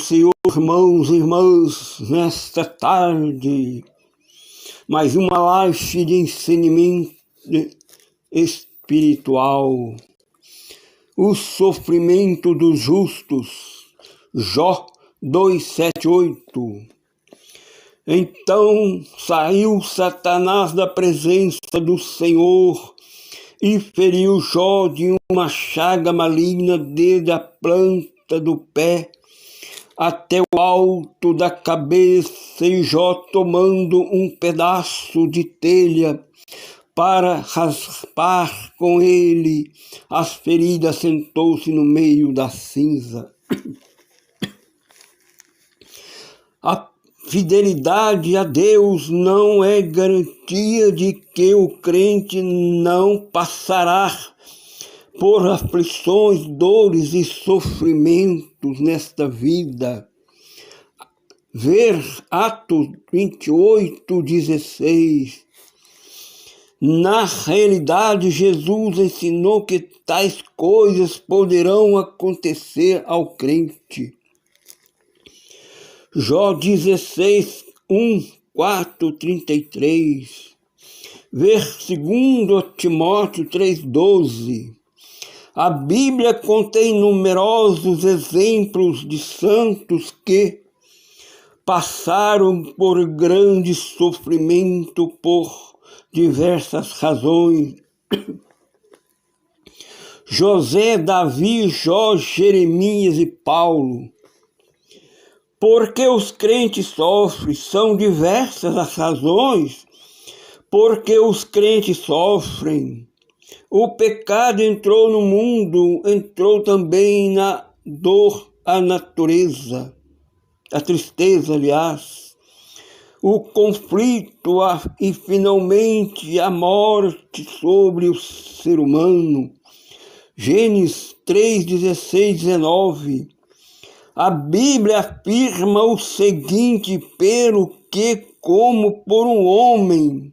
Senhor, irmãos e irmãs, nesta tarde, mais uma live de ensinamento espiritual. O sofrimento dos justos, Jó 2:7-8. Então saiu Satanás da presença do Senhor e feriu Jó de uma chaga maligna desde a planta do pé até o alto da cabeça, e Jó, tomando um pedaço de telha para raspar com ele as feridas, sentou-se no meio da cinza. A fidelidade a Deus não é garantia de que o crente não passará por aflições, dores e sofrimentos nesta vida. Ver Atos 28:16. Na realidade, Jesus ensinou que tais coisas poderão acontecer ao crente. Jó 16:1-4:33. Ver 2 Timóteo 3:12. A Bíblia contém numerosos exemplos de santos que passaram por grande sofrimento por diversas razões. José, Davi, Jó, Jeremias e Paulo. Porque os crentes sofrem, são diversas as razões porque os crentes sofrem. O pecado entrou no mundo, entrou também na dor, a natureza, a tristeza, aliás, o conflito e finalmente a morte sobre o ser humano. Gênesis 3:16-19. A Bíblia afirma o seguinte: pelo que, como por um homem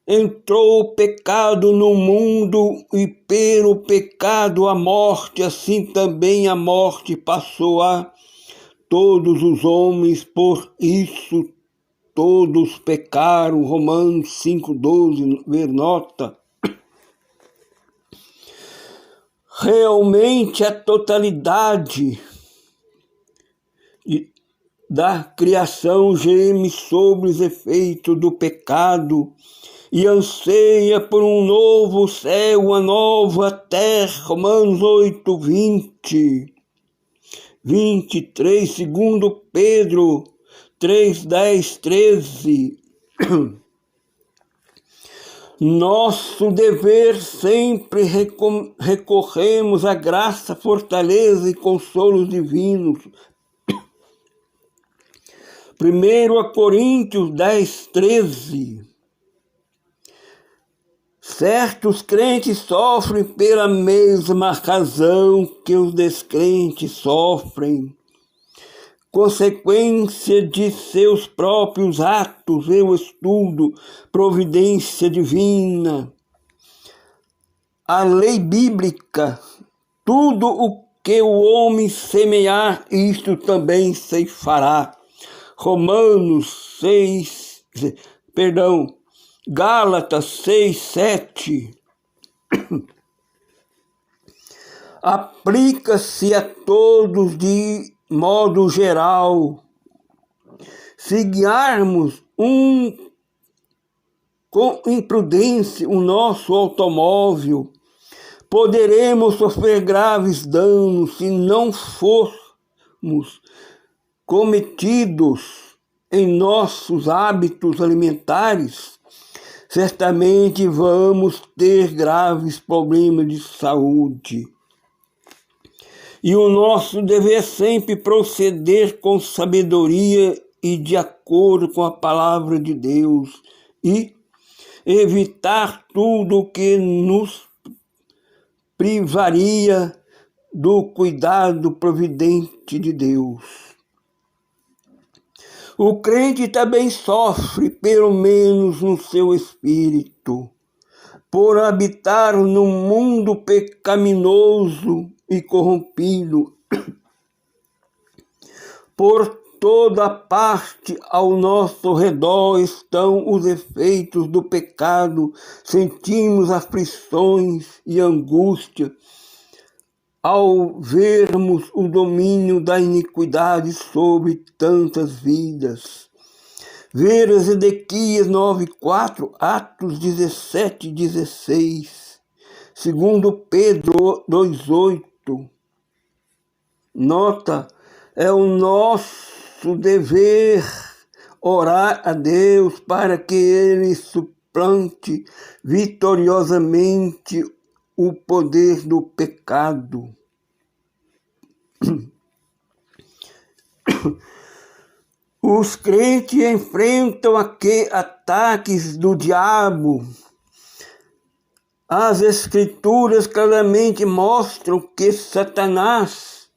entrou o pecado no mundo, e pelo pecado a morte, assim também a morte passou a todos os homens, por isso todos pecaram. Romanos 5:12, ver nota. Realmente a totalidade da criação geme sobre os efeitos do pecado e anseia por um novo céu, uma nova terra. Romanos 8:20, 23, 2 Pedro 3:10, 13. Nosso dever sempre recorremos à graça, fortaleza e consolos divinos. 1 Coríntios 10:13. Certos crentes sofrem pela mesma razão que os descrentes sofrem, consequência de seus próprios atos, eu estudo, providência divina. A lei bíblica, tudo o que o homem semear, isto também ceifará. Gálatas 6:7. Aplica-se a todos de modo geral. Se guiarmos com imprudência o nosso automóvel, poderemos sofrer graves danos se não formos cometidos em nossos hábitos alimentares. Certamente vamos ter graves problemas de saúde. E o nosso dever é sempre proceder com sabedoria e de acordo com a palavra de Deus e evitar tudo que nos privaria do cuidado providente de Deus. O crente também sofre, pelo menos no seu espírito, por habitar num mundo pecaminoso e corrompido, Por toda parte ao nosso redor estão os efeitos do pecado, sentimos aflições e angústia ao vermos o domínio da iniquidade sobre tantas vidas. Ver Ezequias 9:4, Atos 17:16, 2 Pedro 2:8. Nota, é o nosso dever orar a Deus para que Ele suplante vitoriosamente o poder do pecado. Os crentes enfrentam ataques do diabo. As Escrituras claramente mostram que Satanás,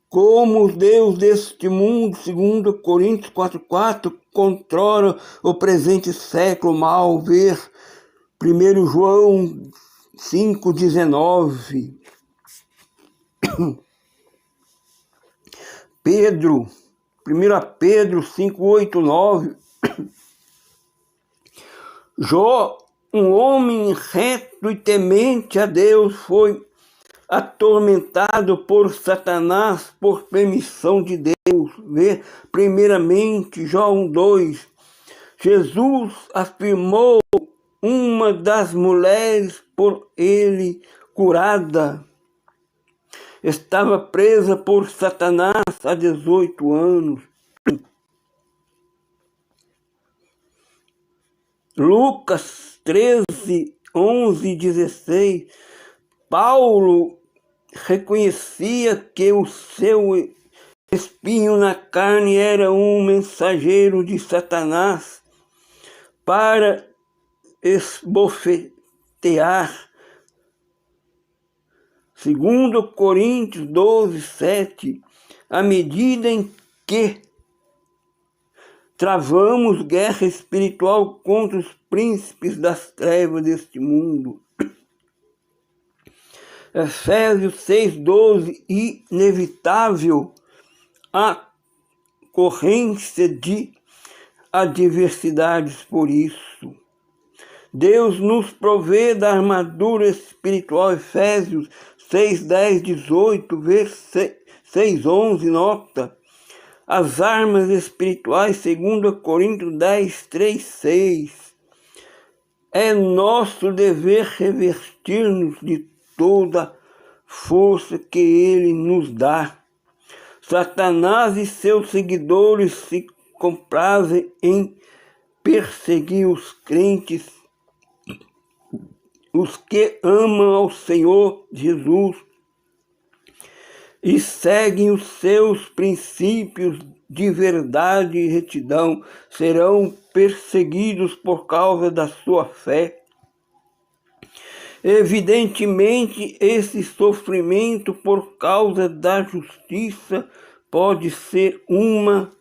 como o Deus deste mundo, 2 Coríntios 4:4, controla o presente século mal. Ver 1 João 5:19. Pedro, 1 Pedro 5:8-9. Jó, um homem reto e temente a Deus, foi atormentado por Satanás por permissão de Deus. Vê primeiramente Jó 1:2. Jesus afirmou uma das mulheres por ele curada. Estava presa por Satanás há 18 anos. Lucas 13:11-16. Paulo reconhecia que o seu espinho na carne era um mensageiro de Satanás para esbofetear. 2 Coríntios 12:7. À medida em que travamos guerra espiritual contra os príncipes das trevas deste mundo. Efésios 6:12. Inevitável a ocorrência de adversidades por isso. Deus nos provê da armadura espiritual. Efésios 6:10-18, versículo 6:11, nota. As armas espirituais, 2 Coríntios 10:3-6. É nosso dever revestir-nos de toda força que Ele nos dá. Satanás e seus seguidores se comprazem em perseguir os crentes, os que amam ao Senhor Jesus e seguem os seus princípios de verdade e retidão, serão perseguidos por causa da sua fé. Evidentemente, esse sofrimento por causa da justiça pode ser uma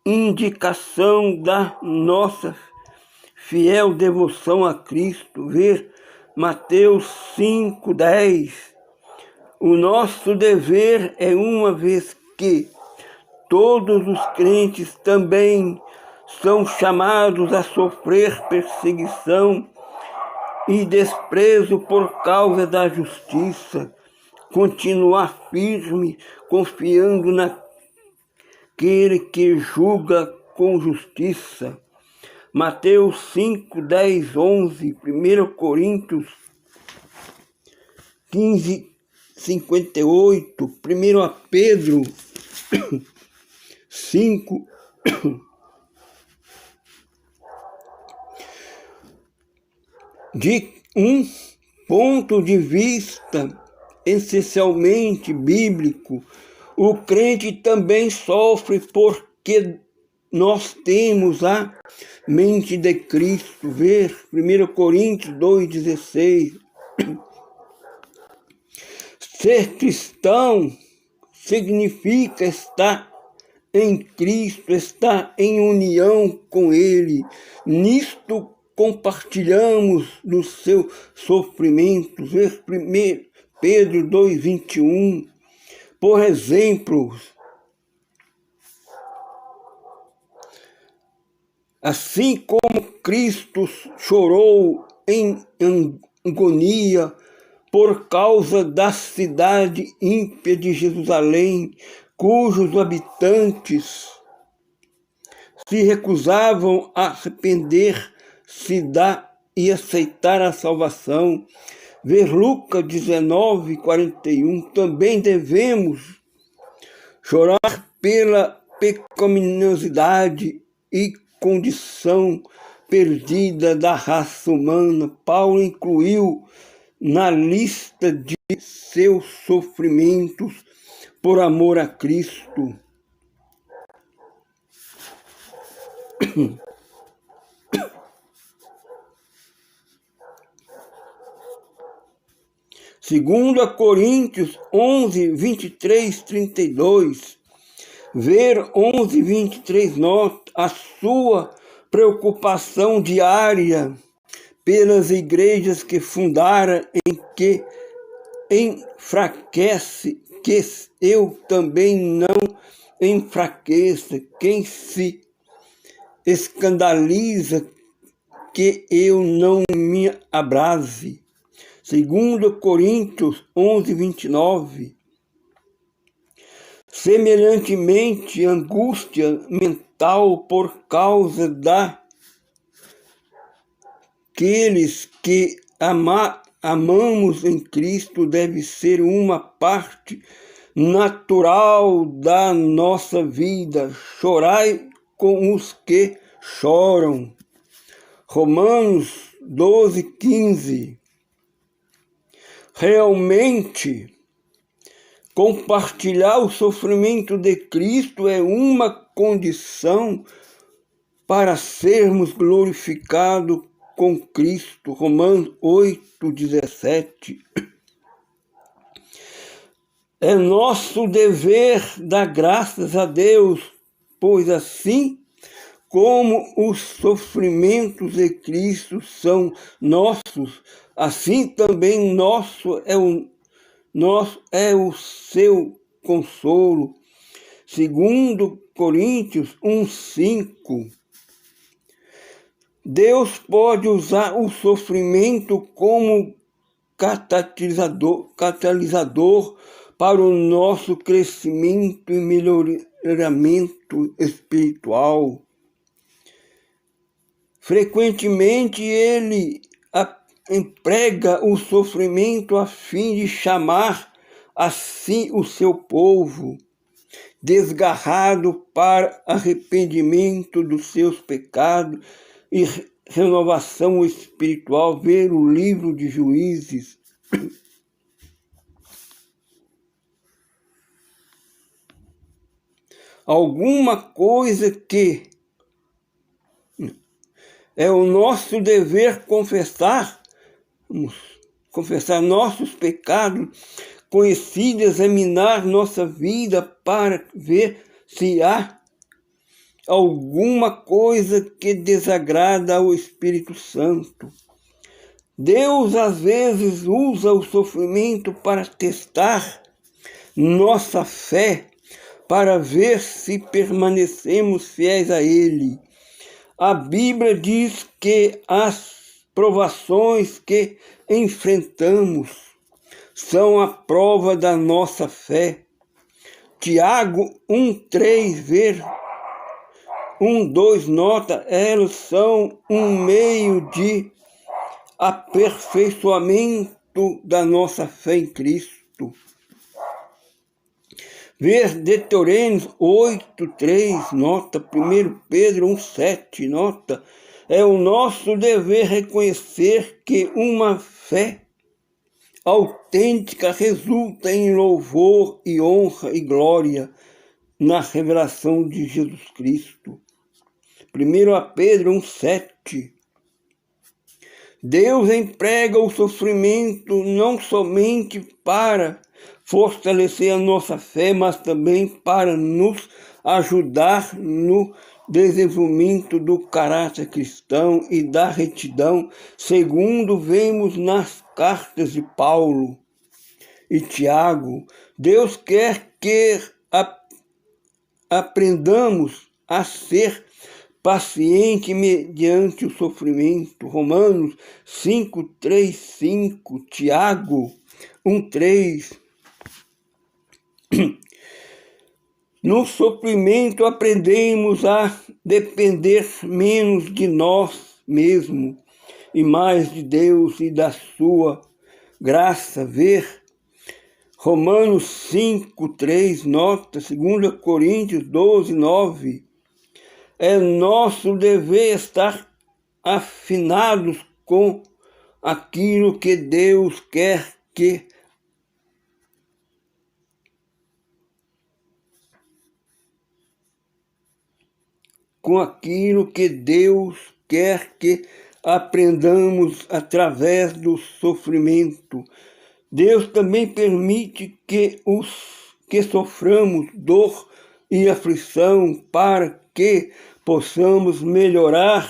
indicação da nossa fiel devoção a Cristo. Ver Mateus 5:10. O nosso dever é, uma vez que todos os crentes também são chamados a sofrer perseguição e desprezo por causa da justiça, continuar firme, confiando naquele que julga com justiça. Mateus 5:10-11, 1 Coríntios 15:58, 1 Pedro 5. De um ponto de vista essencialmente bíblico, o crente também sofre porque nós temos a mente de Cristo. Ver 1 Coríntios 2:16. Ser cristão significa estar em Cristo, estar em união com Ele. Nisto compartilhamos dos seus sofrimentos. Ver 1 Pedro 2:21. Por exemplo, Assim como Cristo chorou em agonia por causa da cidade ímpia de Jerusalém, cujos habitantes se recusavam a arrepender-se e aceitar a salvação. Ver Lucas 19:41, também devemos chorar pela pecaminosidade e condição perdida da raça humana. Paulo incluiu na lista de seus sofrimentos por amor a Cristo. Segundo a Coríntios 11:23-32, ver 11:23 nota a sua preocupação diária pelas igrejas que fundara, em que enfraquece, que eu também não enfraqueça. Quem se escandaliza, que eu não me abrase. Segundo Coríntios 11:29. Semelhantemente, angústia mental por causa daqueles que amamos em Cristo deve ser uma parte natural da nossa vida. Chorai com os que choram. Romanos 12:15. Realmente, compartilhar o sofrimento de Cristo é uma condição para sermos glorificados com Cristo. Romanos 8:17. É nosso dever dar graças a Deus, pois assim como os sofrimentos de Cristo são nossos, assim também nosso é o seu consolo. Segundo Coríntios 1:5. Deus pode usar o sofrimento como catalisador para o nosso crescimento e melhoramento espiritual. Frequentemente ele emprega o sofrimento a fim de chamar assim o seu povo, desgarrado para arrependimento dos seus pecados e renovação espiritual. Ver o livro de Juízes. Alguma coisa que é o nosso dever confessar nossos pecados, conhecer, examinar nossa vida para ver se há alguma coisa que desagrada ao Espírito Santo. Deus às vezes usa o sofrimento para testar nossa fé, para ver se permanecemos fiéis a Ele. A Bíblia diz que as provações que enfrentamos são a prova da nossa fé. Tiago 1:3, 1:2 nota, elas são um meio de aperfeiçoamento da nossa fé em Cristo. Ver Deuteronômio 8:3, nota, 1 Pedro 1:7, nota, é o nosso dever reconhecer que uma fé autêntica resulta em louvor e honra e glória na revelação de Jesus Cristo. 1 Pedro 1:7. Deus emprega o sofrimento não somente para fortalecer a nossa fé, mas também para nos ajudar no desenvolvimento do caráter cristão e da retidão, segundo vemos nas cartas de Paulo e Tiago. Deus quer que aprendamos a ser paciente mediante o sofrimento. Romanos 5, 3, 5, Tiago 1, 3. No sofrimento aprendemos a depender menos de nós mesmos e mais de Deus e da sua graça. Ver Romanos 5, 3, nota 2 Coríntios 12, 9. É nosso dever estar afinados com aquilo que Deus quer que aprendamos através do sofrimento. Deus também permite que soframos dor e aflição para que possamos melhor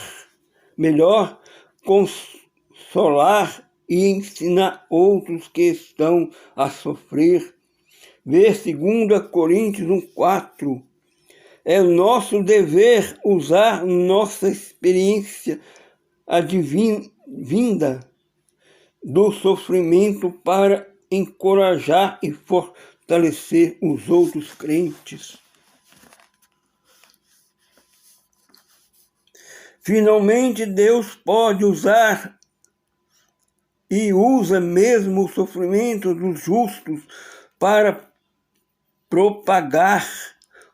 consolar e ensinar outros que estão a sofrer. Ver 2 Coríntios 1, 4. É nosso dever usar nossa experiência advinda do sofrimento para encorajar e fortalecer os outros crentes. Finalmente, Deus pode usar e usa mesmo o sofrimento dos justos para propagar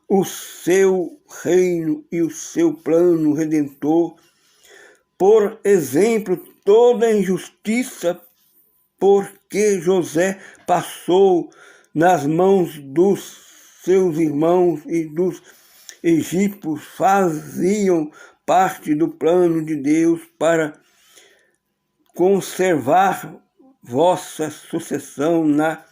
o seu reino e o seu plano redentor. Por exemplo, toda a injustiça porque José passou nas mãos dos seus irmãos e dos egípcios faziam parte do plano de Deus para conservar vossa sucessão na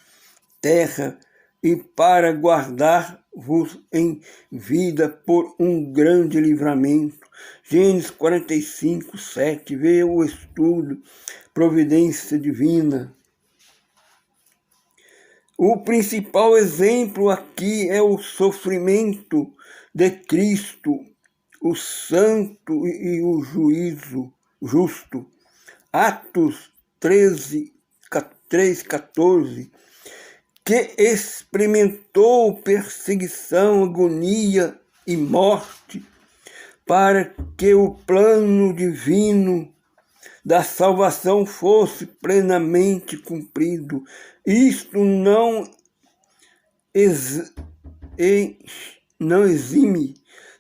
terra e para guardar-vos em vida por um grande livramento. Gênesis 45, 7. Vê o estudo, providência divina. O principal exemplo aqui é o sofrimento de Cristo, o santo e o juízo justo. Atos 13, 14. Que experimentou perseguição, agonia e morte, para que o plano divino da salvação fosse plenamente cumprido. Isto não exime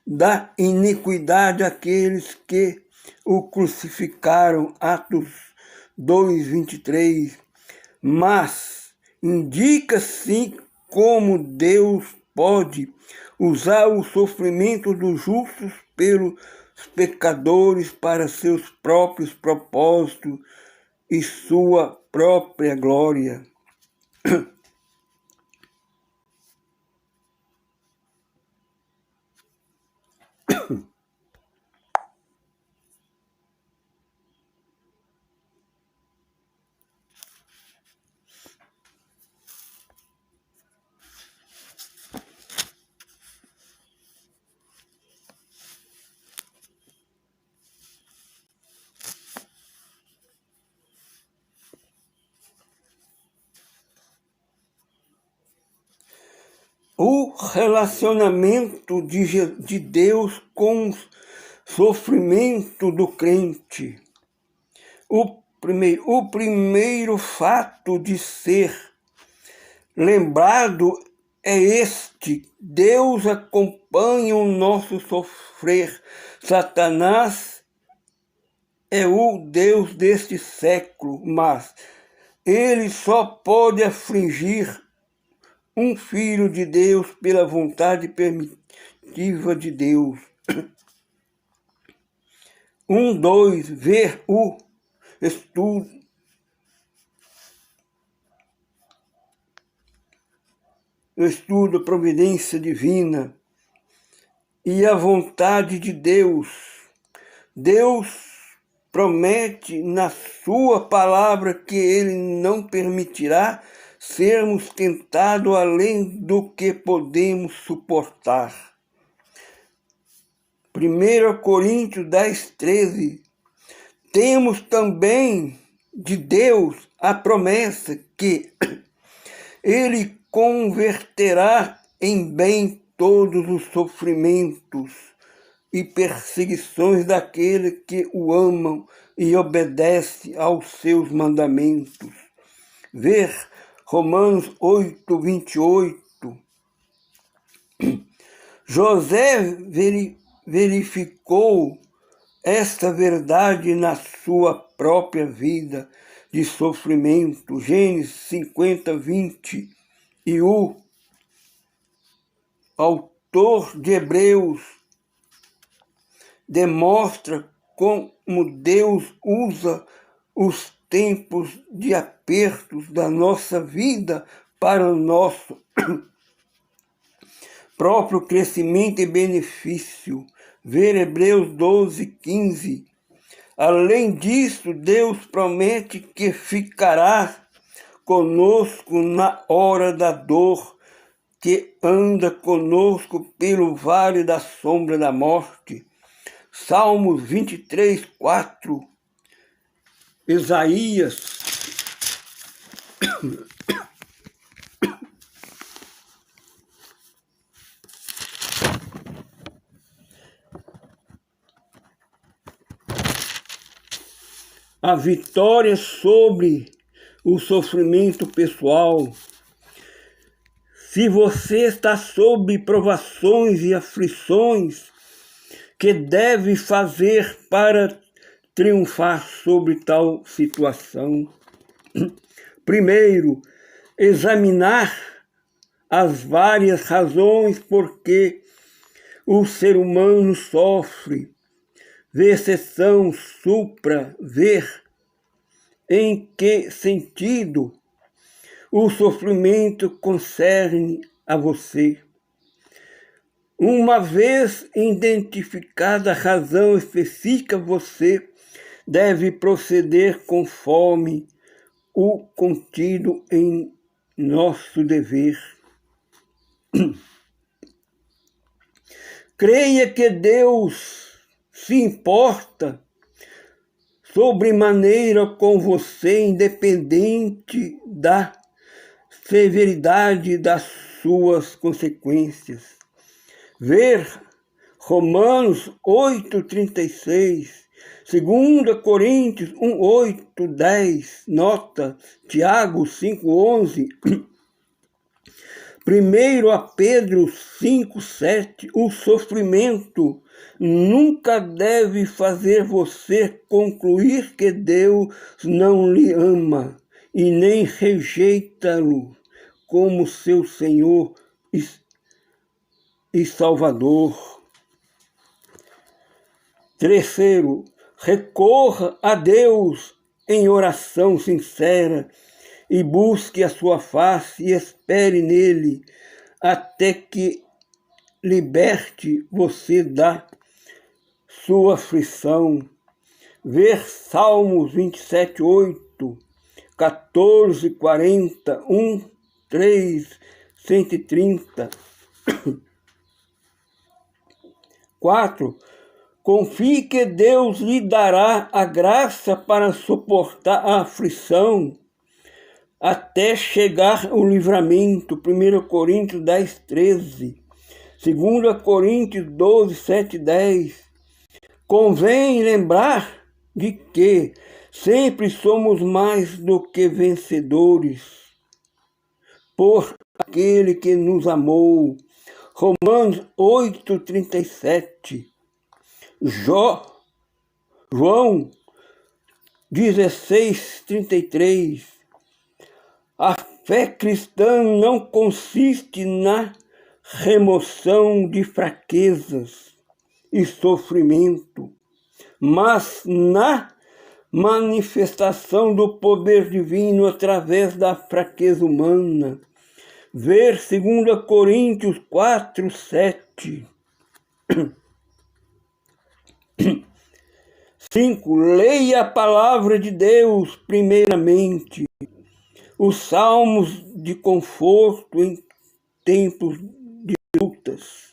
da iniquidade aqueles que o crucificaram, Atos 2, 23, mas indica-se como Deus pode usar o sofrimento dos justos pelos pecadores para seus próprios propósitos e sua própria glória. O relacionamento de Deus com o sofrimento do crente. O primeiro fato de ser lembrado é este: Deus acompanha o nosso sofrer. Satanás é o Deus deste século, mas ele só pode afligir um filho de Deus pela vontade permissiva de Deus. 2. Ver o estudo. Providência divina e a vontade de Deus. Deus promete na sua palavra que ele não permitirá sermos tentados além do que podemos suportar. 1 Coríntios 10:13. Temos também de Deus a promessa que Ele converterá em bem todos os sofrimentos e perseguições daqueles que o amam e obedecem aos seus mandamentos. Ver Romanos 8:28. José verificou esta verdade na sua própria vida de sofrimento. Gênesis 50:20. E o autor de Hebreus demonstra como Deus usa os tempos de apertos da nossa vida para o nosso próprio crescimento e benefício. Ver Hebreus 12:15. Além disso, Deus promete que ficará conosco na hora da dor, que anda conosco pelo vale da sombra da morte. Salmos 23:4. Isaías a vitória sobre o sofrimento pessoal. Se você está sob provações e aflições, que deve fazer para triunfar sobre tal situação? Primeiro, examinar as várias razões por que o ser humano sofre. Ver seção supra, ver em que sentido o sofrimento concerne a você. Uma vez identificada a razão específica, você deve proceder conforme o contido em nosso dever. Creia que Deus se importa sobremaneira com você, independente da severidade das suas consequências. Ver Romanos 8:36, 2 Coríntios 1:8-10, nota Tiago 5:11, 1 Pedro 5:7. O sofrimento nunca deve fazer você concluir que Deus não lhe ama e nem rejeita-lo como seu Senhor e Salvador. Terceiro, recorra a Deus em oração sincera e busque a sua face e espere nele até que liberte você da sua aflição. Ver Salmos 27:8, 14:40, 3, 130. 4. Confie que Deus lhe dará a graça para suportar a aflição até chegar o livramento. 1 Coríntios 10:13. 2 Coríntios 12:7-10. Convém lembrar de que sempre somos mais do que vencedores por aquele que nos amou. Romanos 8:37. João 16:33. A fé cristã não consiste na remoção de fraquezas e sofrimento, mas na manifestação do poder divino através da fraqueza humana. Ver 2 Coríntios 4:7. 5. Leia a palavra de Deus primeiramente. Os salmos de conforto em tempos de lutas.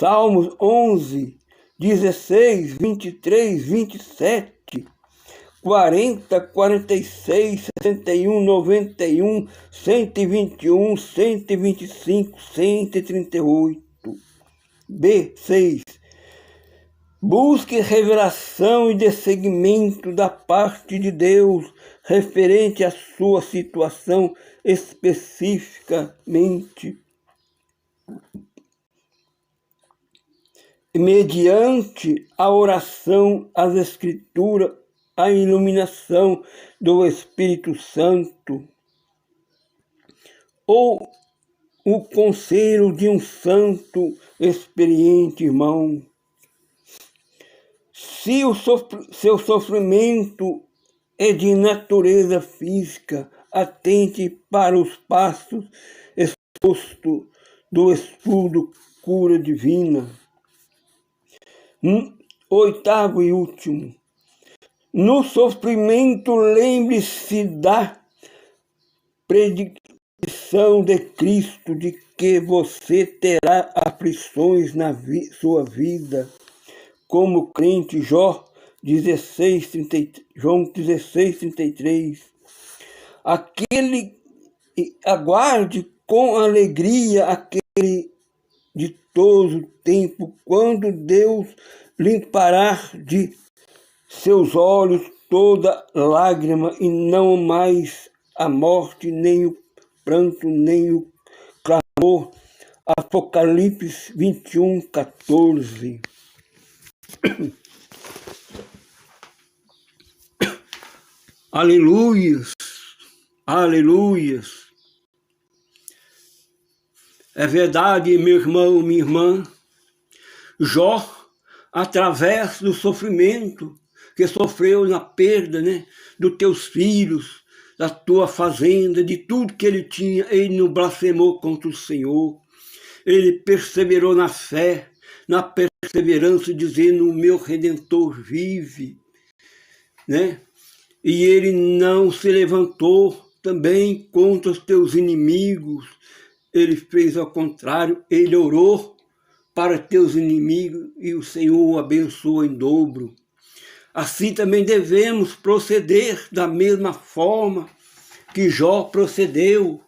Salmos 11, 16, 23, 27, 40, 46, 61, 91, 121, 125, 138. B6. Busque revelação e discernimento da parte de Deus referente à sua situação especificamente. Mediante a oração, as Escrituras, a iluminação do Espírito Santo, ou o conselho de um santo experiente, irmão. Se o seu sofrimento é de natureza física, atente para os passos expostos do estudo Cura Divina. Oitavo e último. No sofrimento, lembre-se da predição de Cristo de que você terá aflições na sua vida, como crente. João 16:33. Aguarde com alegria aquele ditoso tempo, quando Deus limpará de seus olhos toda lágrima, e não mais a morte, nem o pranto, nem o clamor. Apocalipse 21:14. Aleluias, aleluias. É verdade, meu irmão, minha irmã. Jó, através do sofrimento que sofreu na perda, dos teus filhos, da tua fazenda, de tudo que ele tinha, ele não blasfemou contra o Senhor. Ele perseverou na fé, na perseverança, dizendo: o meu Redentor vive, E ele não se levantou também contra os teus inimigos. Ele fez ao contrário, ele orou para teus inimigos e o Senhor o abençoa em dobro. Assim também devemos proceder da mesma forma que Jó procedeu.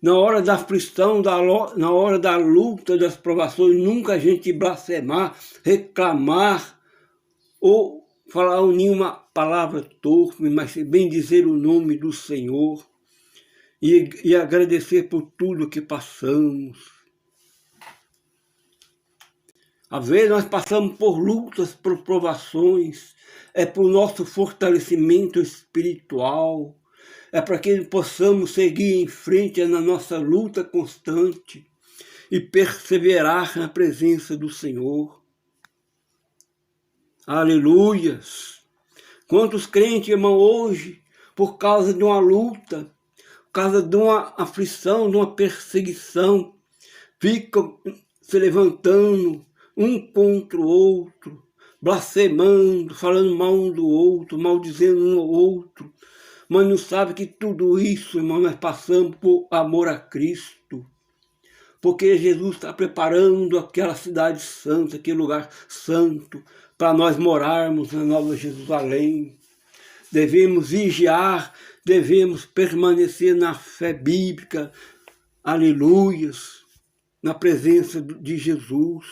Na hora da aflição, na hora da luta, das provações, nunca a gente blasfemar, reclamar ou falar nenhuma palavra torpe, mas bem dizer o nome do Senhor e agradecer por tudo que passamos. Às vezes nós passamos por lutas, por provações, é para o nosso fortalecimento espiritual, é para que possamos seguir em frente na nossa luta constante e perseverar na presença do Senhor. Aleluias! Quantos crentes, irmão, hoje, por causa de uma luta, por causa de uma aflição, de uma perseguição, ficam se levantando um contra o outro, blasfemando, falando mal um do outro, maldizendo um ao outro, mas não sabe que tudo isso, irmão, nós passamos por amor a Cristo, porque Jesus está preparando aquela cidade santa, aquele lugar santo, para nós morarmos na Nova Jerusalém. Devemos vigiar, devemos permanecer na fé bíblica, aleluias, na presença de Jesus.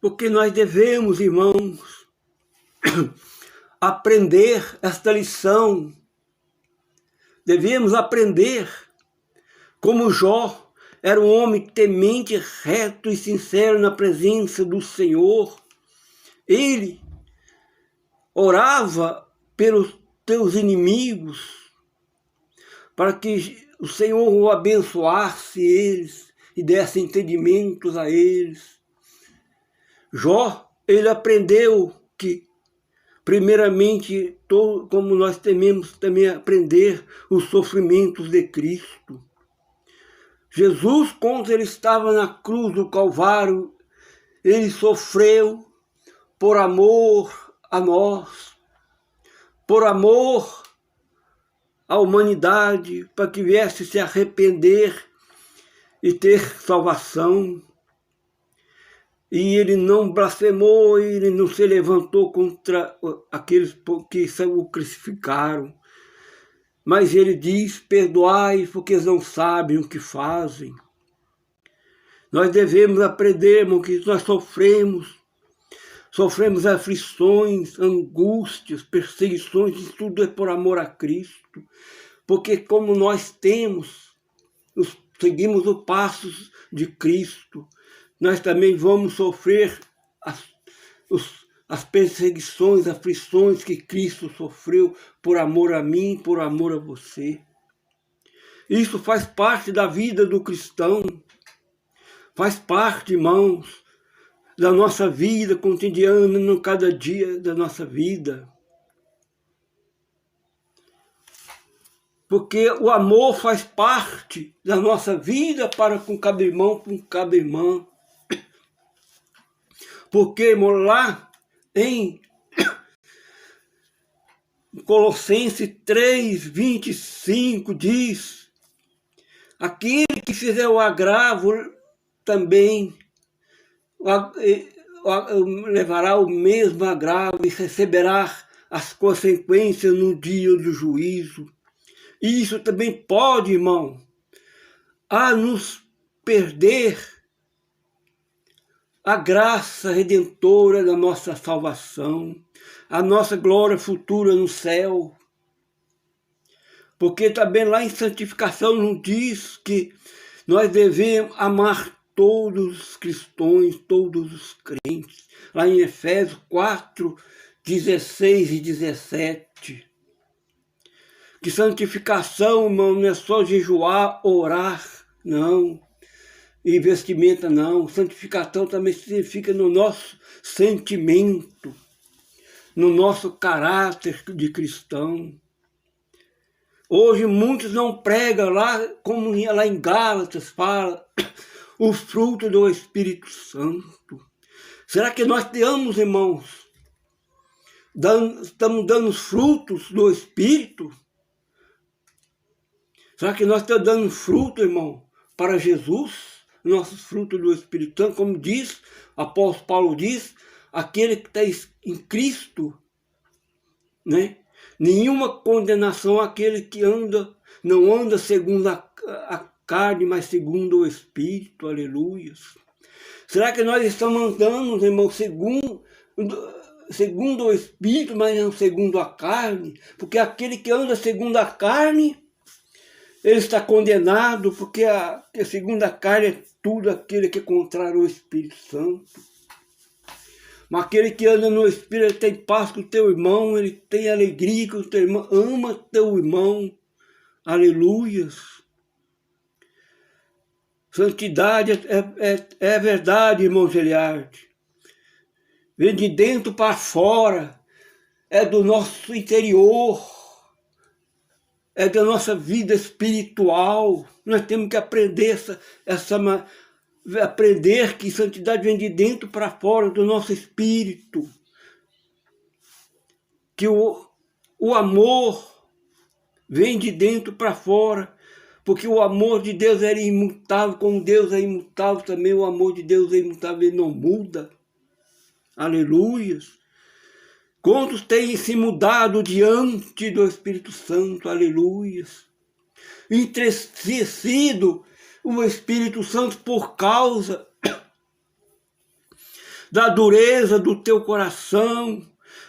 Porque nós devemos, irmãos, aprender esta lição. Devemos aprender como Jó era um homem temente, reto e sincero na presença do Senhor. Ele orava pelos teus inimigos, para que o Senhor o abençoasse eles e desse entendimentos a eles. Jó, ele aprendeu que, primeiramente, como nós tememos também aprender os sofrimentos de Cristo. Jesus, quando ele estava na cruz do Calvário, ele sofreu por amor a nós, por amor à humanidade, para que viesse se arrepender e ter salvação. E ele não blasfemou, ele não se levantou contra aqueles que o crucificaram. Mas ele diz, perdoai, porque eles não sabem o que fazem. Nós devemos aprender, irmão, que nós sofremos aflições, angústias, perseguições, isso tudo é por amor a Cristo. Porque como nós seguimos os passos de Cristo, nós também vamos sofrer as perseguições, aflições que Cristo sofreu por amor a mim, por amor a você. Isso faz parte da vida do cristão, faz parte, irmãos, da nossa vida cotidiana, no cada dia da nossa vida. Porque o amor faz parte da nossa vida para com cada irmão, com cada irmã. Porque, irmão, lá em Colossenses 3:25 diz: aquele que fizer o agravo também levará o mesmo agravo e receberá as consequências no dia do juízo. E isso também pode, irmão, a nos perder a graça redentora da nossa salvação, a nossa glória futura no céu. Porque também lá em santificação nos diz que nós devemos amar todos os cristãos, todos os crentes. Lá em Efésios 4:16 e 17. Que santificação, irmão, não é só jejuar, orar, não. E vestimenta não. Santificação também significa no nosso sentimento, no nosso caráter de cristão. Hoje muitos não pregam lá, como lá em Gálatas fala, o fruto do Espírito Santo. Será que nós temos, irmãos, estamos dando os frutos do Espírito? Será que nós estamos dando fruto, irmão, para Jesus? Nossos frutos do Espírito Santo, como diz, o apóstolo Paulo diz, aquele que está em Cristo, né? Nenhuma condenação àquele que não anda segundo a carne, mas segundo o Espírito, aleluia. Será que nós estamos andando, irmão, segundo o Espírito, mas não segundo a carne? Porque aquele que anda segundo a carne, ele está condenado, porque a segunda carne é tudo aquele que é contrário ao Espírito Santo. Mas aquele que anda no Espírito, ele tem paz com o teu irmão, ele tem alegria com o teu irmão, ama teu irmão, aleluias. Santidade é verdade, irmão Geliardi. Vem de dentro para fora, é do nosso interior, é da nossa vida espiritual. Nós temos que aprender aprender que santidade vem de dentro para fora do nosso espírito. Que o amor vem de dentro para fora, porque o amor de Deus era imutável, como Deus é imutável também, o amor de Deus é imutável, ele não muda. Aleluias. Quantos têm se mudado diante do Espírito Santo? Aleluias. Entristecido o Espírito Santo por causa da dureza do teu coração,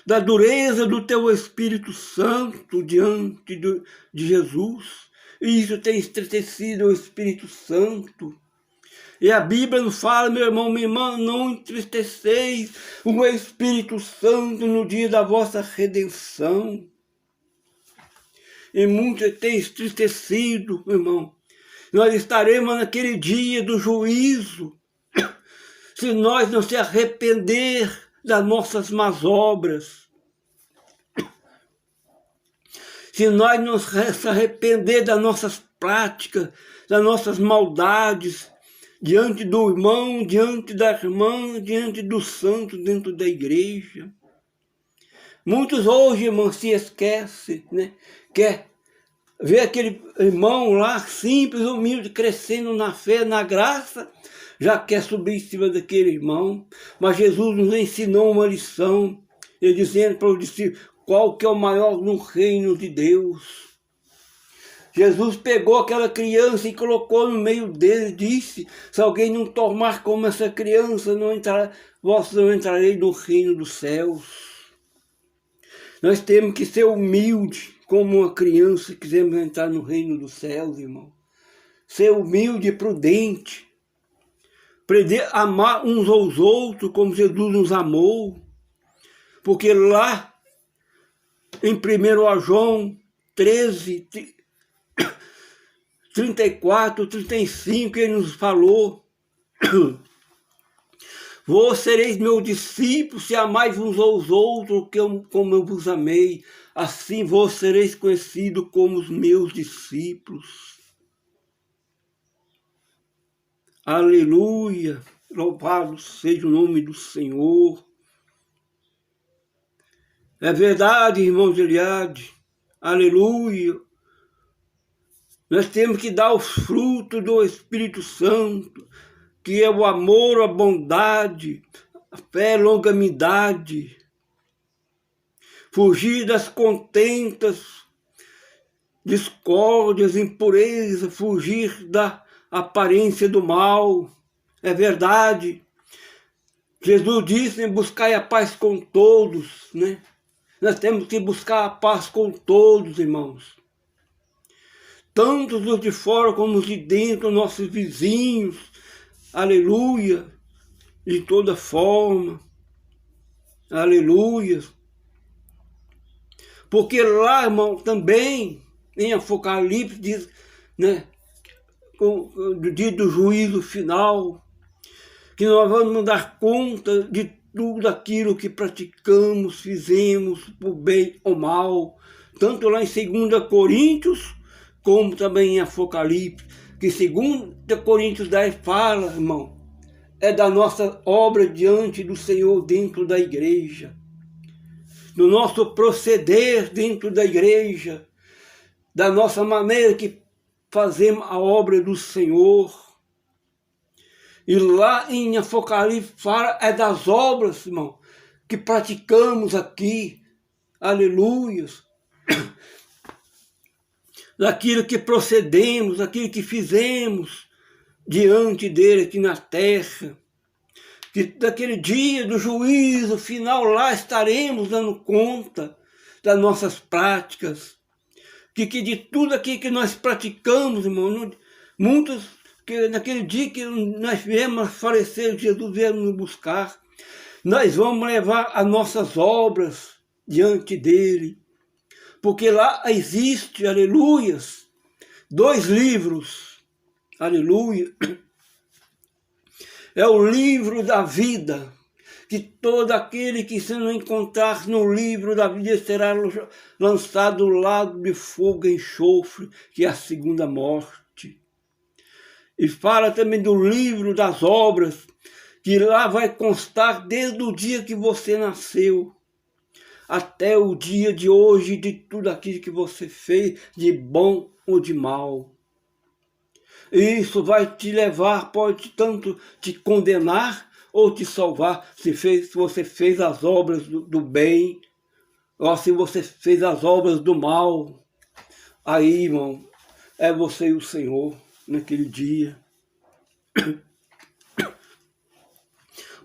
da dureza do teu Espírito Santo diante de Jesus. E isso tem entristecido o Espírito Santo. E a Bíblia nos fala, meu irmão, minha irmã, não entristeceis o Espírito Santo no dia da vossa redenção. E muito tem entristecido, meu irmão. Nós estaremos naquele dia do juízo, se nós não se arrepender das nossas más obras. Se nós não se arrepender das nossas práticas, das nossas maldades, diante do irmão, diante da irmã, diante do santo dentro da igreja. Muitos hoje, irmão, se esquecem, né? Quer ver aquele irmão lá, simples, humilde, crescendo na fé, na graça, já quer subir em cima daquele irmão. Mas Jesus nos ensinou uma lição, ele dizendo para os discípulos, qual que é o maior no reino de Deus? Jesus pegou aquela criança e colocou no meio dele, disse, se alguém não tomar como essa criança, vós não entrareis no reino dos céus. Nós temos que ser humildes, como uma criança, quisermos entrar no reino dos céus, irmão. Ser humilde e prudente. Aprender a amar uns aos outros, como Jesus nos amou. Porque lá, em 1 João 13, 34, 35, ele nos falou, vós sereis meus discípulos se amais uns aos outros como eu vos amei, assim vós sereis conhecidos como os meus discípulos. Aleluia, louvado seja o nome do Senhor. É verdade, irmão Eliade, aleluia. Nós temos que dar o fruto do Espírito Santo, que é o amor, a bondade, a fé, a longanimidade. Fugir das contentas, discórdias, impureza, fugir da aparência do mal. É verdade. Jesus disse, buscai a paz com todos, né? Nós temos que buscar a paz com todos, irmãos. Tanto os de fora como os de dentro, nossos vizinhos, aleluia, de toda forma, aleluia. Porque lá, irmão, também, em Apocalipse, diz, né, do dia do juízo final, que nós vamos dar conta de tudo aquilo que praticamos, fizemos, por bem ou mal, tanto lá em 2 Coríntios, como também em Apocalipse, que 2 Coríntios 10 fala, irmão, é da nossa obra diante do Senhor dentro da igreja, do nosso proceder dentro da igreja, da nossa maneira que fazemos a obra do Senhor. E lá em Apocalipse fala é das obras, irmão, que praticamos aqui, aleluias, daquilo que procedemos, daquilo que fizemos diante dele aqui na terra, que daquele dia do juízo final lá estaremos dando conta das nossas práticas, que de tudo aquilo que nós praticamos, irmão, muitos, que naquele dia que nós viemos falecer, Jesus veio nos buscar, nós vamos levar as nossas obras diante dele, porque lá existe, aleluias, 2 livros, aleluia, é o livro da vida, que todo aquele que se não encontrar no livro da vida será lançado ao lago de fogo e enxofre, que é a segunda morte. E fala também do livro das obras, que lá vai constar desde o dia que você nasceu, até o dia de hoje, de tudo aquilo que você fez, de bom ou de mal. Isso vai te levar, pode tanto te condenar ou te salvar, se você fez as obras do bem, ou se você fez as obras do mal. Aí, irmão, é você e o Senhor naquele dia.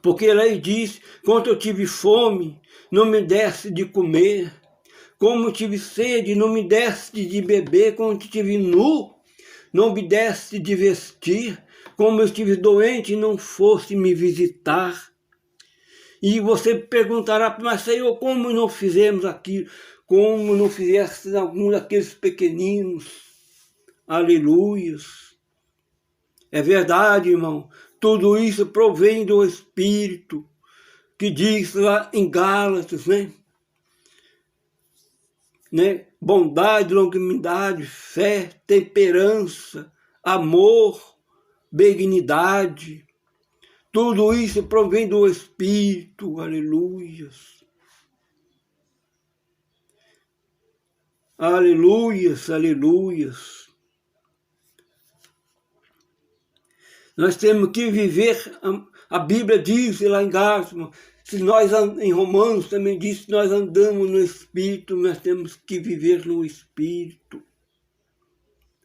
Porque ele diz, quando eu tive fome, não me deste de comer. Como eu tive sede, não me deste de beber. Quando eu estive nu, não me deste de vestir. Como eu estive doente, não foste me visitar. E você perguntará, mas Senhor, como não fizemos aquilo? Como não fizeste algum daqueles pequeninos? Aleluias. É verdade, irmão. Tudo isso provém do Espírito, que diz lá em Gálatas, né? Bondade, longanimidade, fé, temperança, amor, benignidade. Tudo isso provém do Espírito, aleluias. Aleluias, aleluias. Nós temos que viver, a Bíblia diz lá em Gálatas, se nós, em Romanos também diz, se nós andamos no Espírito, nós temos que viver no Espírito.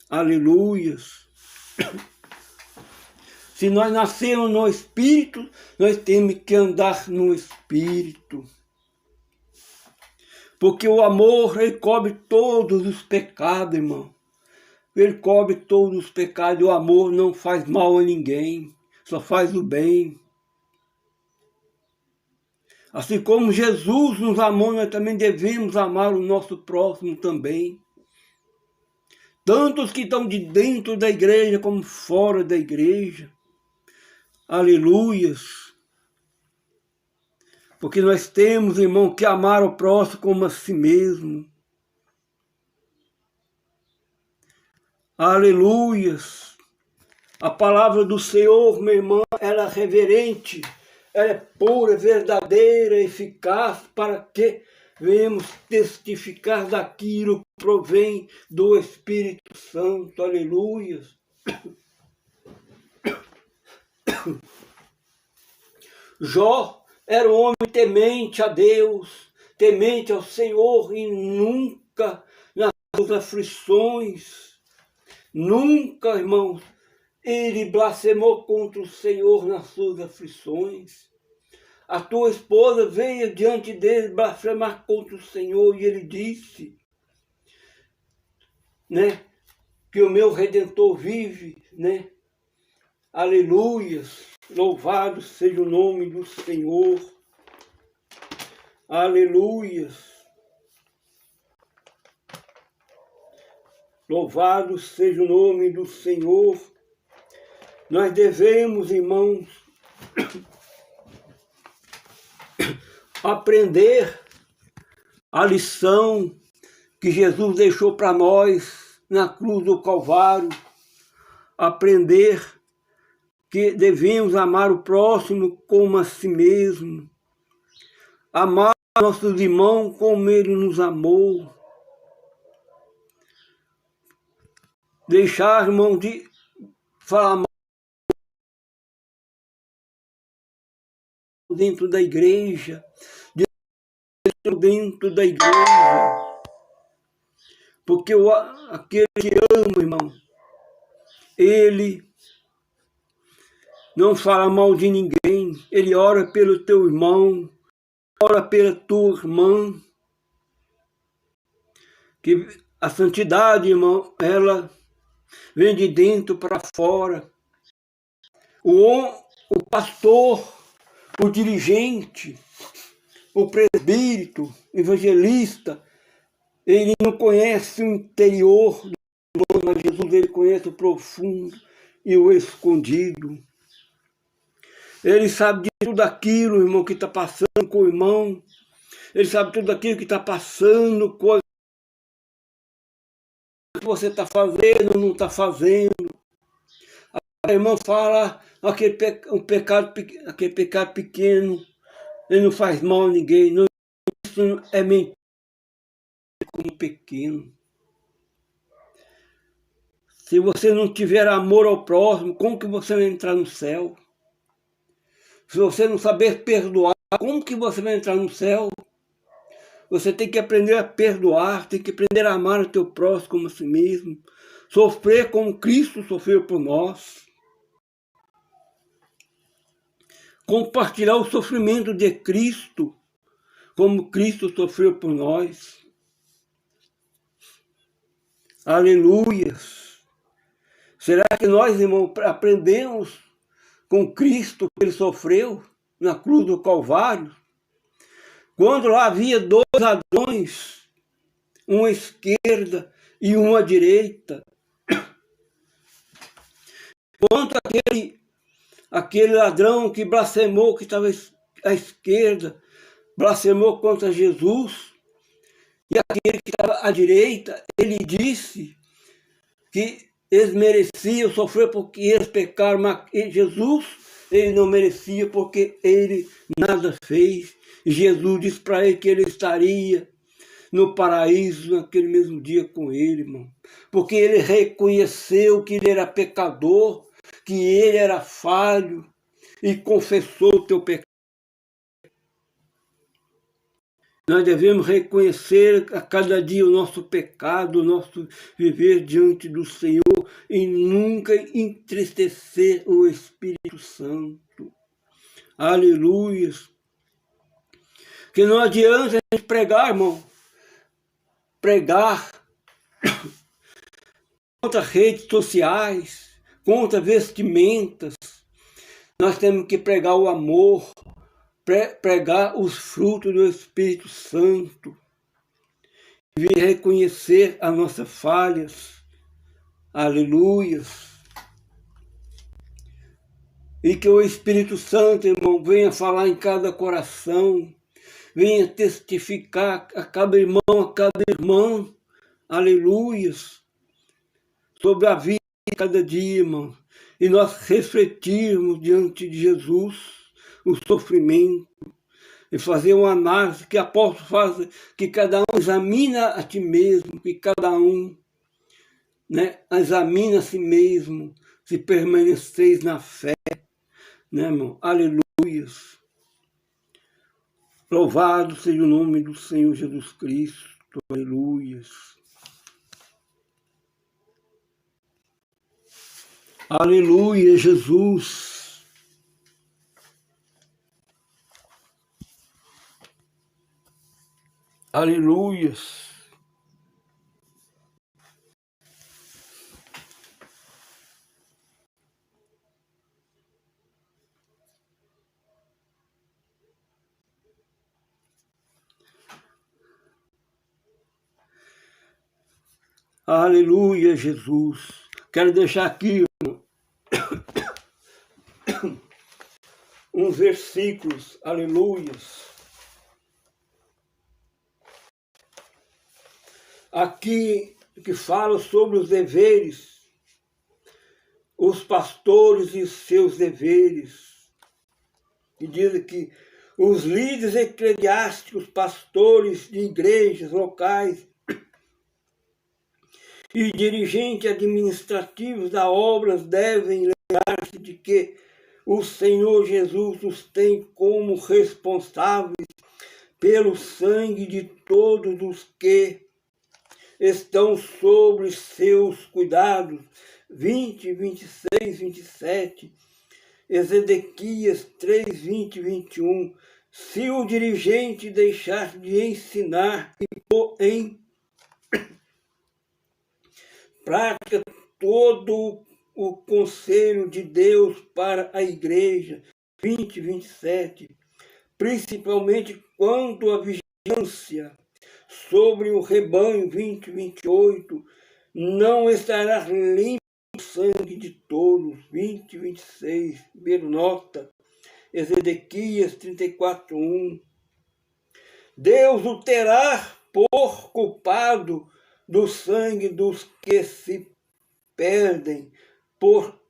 Aleluias. Se nós nascemos no Espírito, nós temos que andar no Espírito. Porque o amor, ele cobre todos os pecados, irmão. Ele cobre todos os pecados. O amor não faz mal a ninguém, só faz o bem. Assim como Jesus nos amou, nós também devemos amar o nosso próximo também. Tanto os que estão de dentro da igreja como fora da igreja. Aleluias. Porque nós temos, irmão, que amar o próximo como a si mesmo. Aleluias. A palavra do Senhor, meu irmão, ela é reverente, ela é pura, verdadeira, eficaz, para que venhamos testificar daquilo que provém do Espírito Santo. Aleluias. Jó era um homem temente a Deus, temente ao Senhor, e nunca nas suas aflições, nunca, irmãos, ele blasfemou contra o Senhor nas suas aflições. A tua esposa veio diante dele blasfemar contra o Senhor e ele disse, né, que o meu Redentor vive, né? Aleluias, louvado seja o nome do Senhor. Aleluias. Louvado seja o nome do Senhor. Nós devemos, irmãos, aprender a lição que Jesus deixou para nós na cruz do Calvário. Aprender que devemos amar o próximo como a si mesmo. Amar nossos irmãos como ele nos amou. Deixar, irmão, de falar mal dentro da igreja, dentro da igreja. Porque aquele que ama, irmão, ele não fala mal de ninguém, ele ora pelo teu irmão, ora pela tua irmã. Que a santidade, irmão, ela vem de dentro para fora. O pastor, o dirigente, o presbítero, o evangelista, ele não conhece o interior do irmão, mas Jesus ele conhece o profundo e o escondido. Ele sabe de tudo aquilo, irmão, que está passando com o irmão. Ele sabe tudo aquilo que está passando com o que você está fazendo ou não está fazendo. A irmã fala aquele pecado pequeno, ele não faz mal a ninguém. Não, isso é mentira como pequeno. Se você não tiver amor ao próximo, como que você vai entrar no céu? Se você não saber perdoar, como que você vai entrar no céu? Você tem que aprender a perdoar, tem que aprender a amar o teu próximo como a si mesmo. Sofrer como Cristo sofreu por nós. compartilhar o sofrimento de Cristo, como Cristo sofreu por nós. Aleluias! Será que nós, irmãos, aprendemos com Cristo que Ele sofreu na cruz do Calvário? Quando lá havia dois ladrões, uma à esquerda e uma à direita. Quando aquele ladrão que blasfemou, que estava à esquerda, blasfemou contra Jesus, e aquele que estava à direita, ele disse que eles mereciam sofrer porque eles pecaram, mas Jesus, ele não merecia porque ele nada fez. E Jesus disse para ele que ele estaria no paraíso naquele mesmo dia com ele, irmão. Porque ele reconheceu que ele era pecador, que ele era falho e confessou o teu pecado. Nós devemos reconhecer a cada dia o nosso pecado, o nosso viver diante do Senhor e nunca entristecer o Espírito Santo. Aleluia! Que não adianta a gente pregar, irmão, pregar contra redes sociais, contra vestimentas. Nós temos que pregar o amor, pregar os frutos do Espírito Santo, vir reconhecer as nossas falhas. Aleluias! E que o Espírito Santo, irmão, venha falar em cada coração, venha testificar a cada irmão, a cada irmã, aleluias, sobre a vida de cada dia, irmão, e nós refletirmos diante de Jesus o sofrimento, e fazer uma análise que o apóstolo faz, que cada um examina a ti mesmo, que cada um, né, examina a si mesmo, se permaneceis na fé, né, irmão? Aleluias! Louvado seja o nome do Senhor Jesus Cristo. Aleluias! Aleluia, Jesus! Aleluias! Aleluia, Jesus! Quero deixar aqui uns versículos, aleluias. Aqui que fala sobre os deveres, os pastores e os seus deveres. E diz que os líderes eclesiásticos, pastores de igrejas locais e dirigentes administrativos da obra devem lembrar-se de que o Senhor Jesus os tem como responsáveis pelo sangue de todos os que estão sobre seus cuidados. 20, 26, 27, Ezequias 3, 20 e 21. Se o dirigente deixar de ensinar e pôr em prática todo o conselho de Deus para a igreja, 20, 27, principalmente quanto à vigilância sobre o rebanho, 20, 28, não estará limpo o sangue de todos, 20, 26, nota, Ezequias 34, 1. Deus o terá por culpado do sangue dos que se perdem, por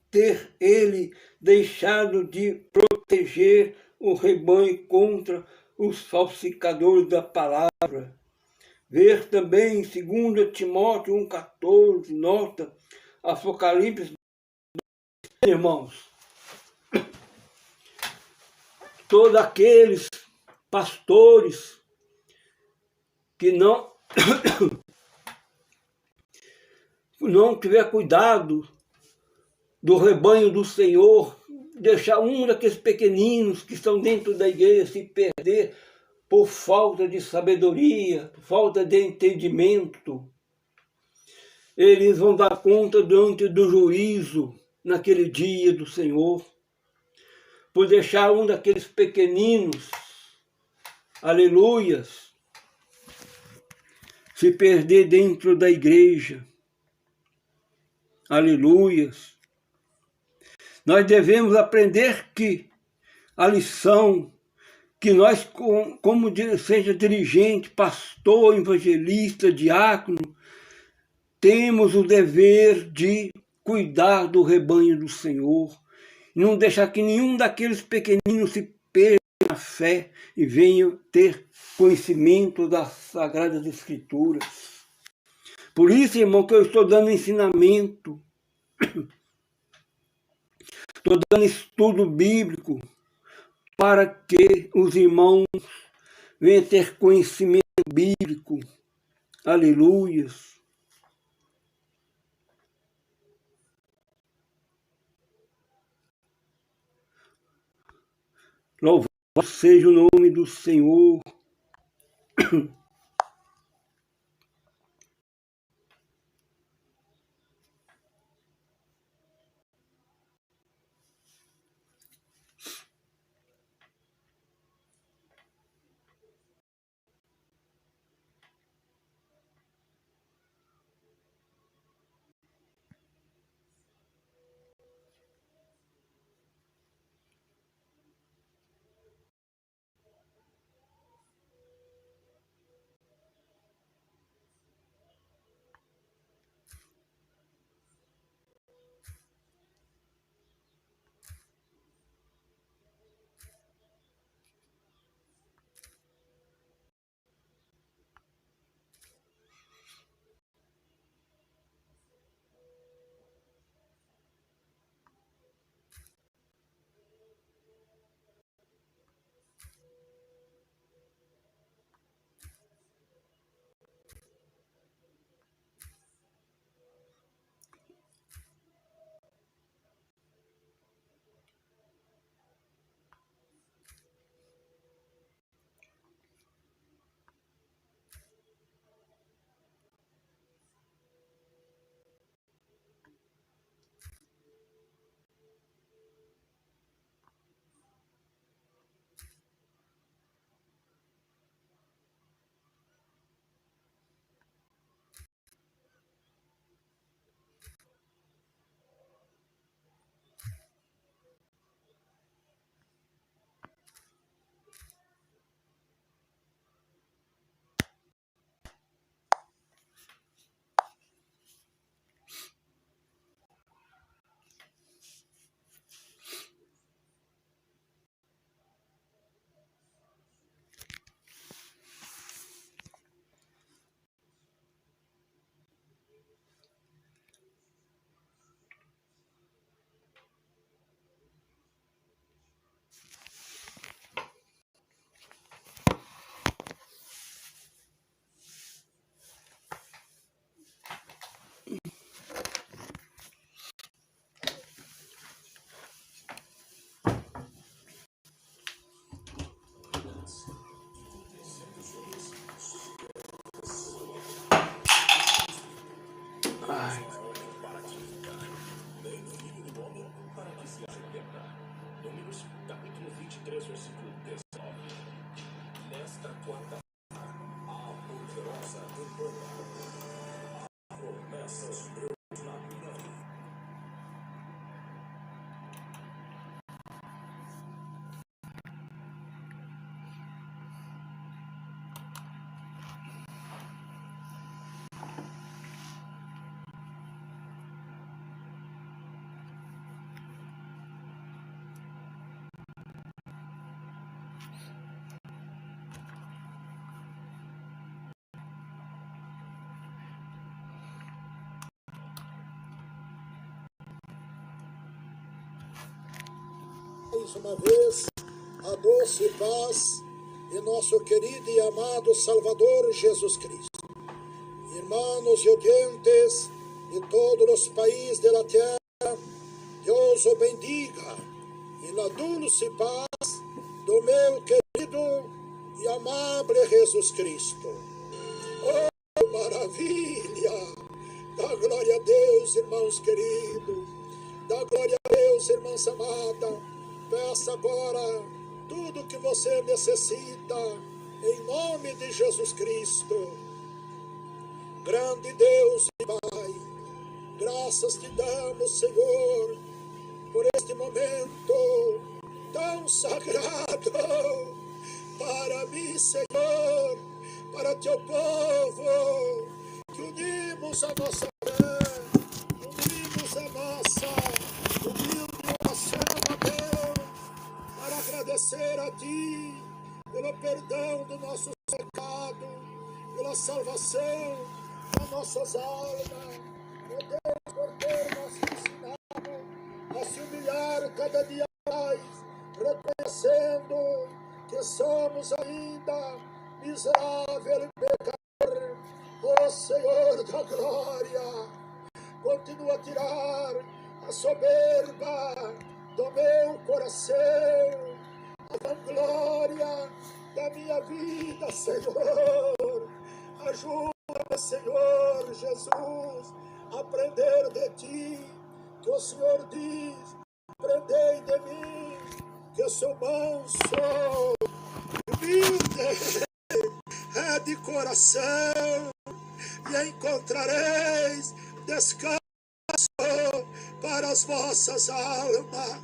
ter ele deixado de proteger o rebanho contra os falsificadores da palavra. Ver também em 2 Timóteo 1,14, nota, Apocalipse, irmãos. Todos aqueles pastores que não tiver cuidado do rebanho do Senhor, deixar um daqueles pequeninos que estão dentro da igreja se perder por falta de sabedoria, por falta de entendimento, eles vão dar conta diante do juízo naquele dia do Senhor, por deixar um daqueles pequeninos, aleluias, se perder dentro da igreja, aleluias. Nós devemos aprender que a lição que nós, como seja dirigente, pastor, evangelista, diácono, temos o dever de cuidar do rebanho do Senhor, não deixar que nenhum daqueles pequeninos se perca na fé e venha ter conhecimento das Sagradas Escrituras. Por isso, irmão, que eu estou dando ensinamento, estou dando estudo bíblico, para que os irmãos venham ter conhecimento bíblico. Aleluias. Louvado seja o nome do Senhor. Números, capítulo 23, versículo 19. Nesta quarta a poderosa campanha, promessas de Deus na minha vida. Mais uma vez, a doce paz de nosso querido e amado Salvador Jesus Cristo. Irmãos e oyentes de todos os países da terra, Deus o bendiga e na dulce paz do meu querido e amável Jesus Cristo. Oh, maravilha! Dá glória a Deus, irmãos queridos. Dá glória a Deus, irmãs amada. Peça agora tudo que você necessita, em nome de Jesus Cristo. Grande Deus e Pai, graças te damos, Senhor, por este momento tão sagrado para mim, Senhor, para teu povo, que unimos a nossa fé, unimos a nossa humilde oração a Deus, para agradecer a ti pelo perdão dos nossos pecados, pela salvação das nossas almas. Ó Deus, por ter nos ensinado a se humilhar cada dia mais, reconhecendo que somos ainda miserável e pecador. Ó Senhor da glória, continua a tirar a soberba do meu coração, a vanglória da minha vida, Senhor. Ajuda-me, Senhor Jesus, a aprender de ti, que o Senhor diz: aprendei de mim, que eu sou manso, humilde, é de coração, e encontrareis descanso para as vossas almas.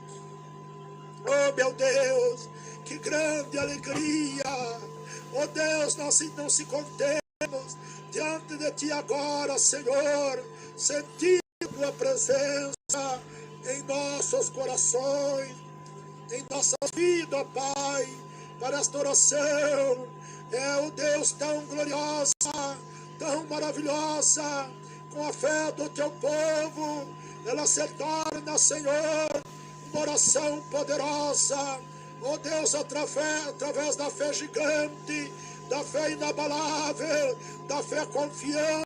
Oh, meu Deus, que grande alegria! Oh, Deus, nós não se contemos diante de ti agora, Senhor, sentindo a presença em nossos corações, em nossa vida, ó Pai, para esta oração. É o Deus tão gloriosa, tão maravilhosa, com a fé do teu povo, ela se torna, Senhor, uma oração poderosa. Ó Deus, através da fé gigante, da fé inabalável, da fé confiança.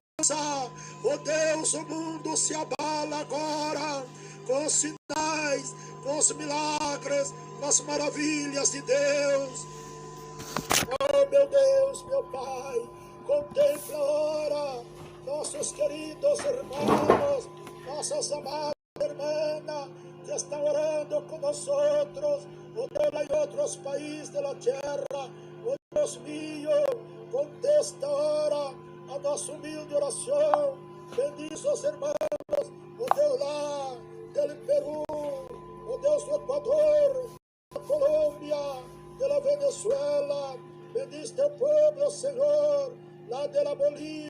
Ó Deus, o mundo se abala agora com os sinais, com os milagres, com as maravilhas de Deus. Oh, meu Deus, meu Pai, contempla agora nossos queridos irmãos, nossas amadas irmãs que estão orando com nós outros, oh Deus, em outros países da terra. Oh Deus mío, contesta agora a nossa humilde oração. Bendiz os irmãos, oh Deus, lá do Peru, oh Deus, do Equador, da Colômbia, da Venezuela. Bendiz teu povo, Senhor, lá da Bolívia,